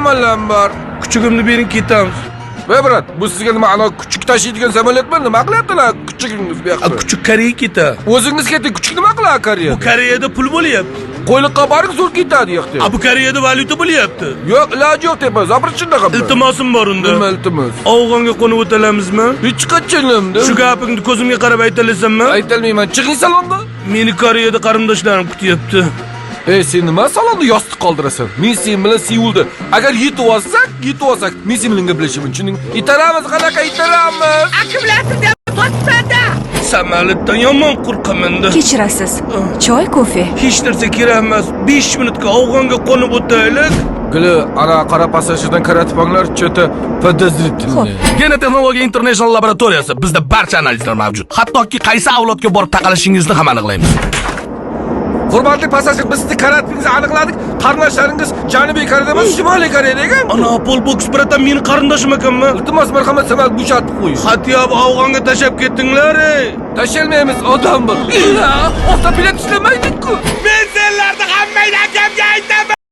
samolyotlarim bor. Kuchugimni bering ketamiz. Voy brat, bu sizga nima ana kuchuk tashiydigan samolyotmi? Nima qilyaptilar kuchugingiz bu yoqda? Kuchuk Koreyaga ketadi. O'zingiz keting, kuchuk nima qiladi Koreyada? Bu Koreyada pul bo'lyapti. Qo'yliqqa borib zo'r ketadi yoqda. Bu Koreyada valyuta bo'lyapti. Yo'q, iloji yo'q deb, zabrchunda qilib. Iltimosim bor unda. Nima iltimos? Afg'onga qo'nib o'talamizmi? Hech qachonimda. Shu gapingni ko'zimga qarab aytalasanmi? Aytolmayman. Chiqing salonda. Meni Koreyada qarindoshlarim kutyapti. Sen nima salonda yostiq qoldirasan? Men sen bilan Seulda. Agar yetib olsak, men sen bilan gaplashib tushunding. Itaramiz, qanaqa itaramiz? Akkumulyator deb totmanda. Samolyotdan yomon qo'rqaman-da. Kechirasiz. Choy, kofe. Hech narsa kerak emas. 5 minutga Afg'onga qo'nib o'taylik. Guli, ana qora passajirdan qaratib olinglar, chota podozrительный. Gena texnologiya international laboratoriyasi. Bizda barcha analizlar mavjud. Hattoki qaysi avlodga borib taqalishingizni ham aniqlaymiz. Hurmatli passajir, biz sizni qaratdingizni aniqladik. Qarindoshlaringiz Janubiy Koreyada emas, Shimoliy Koreyada ekan. Ana Pol Boks biratan meni qarindoshim ekanmi? Iltimos, marhamat, samolyot bo'shatib qo'ying. Xatiyab Afg'onga tashab ketdinglar. Tashalmaymiz, odam bor. Avtopilot ishlamaydi-ku.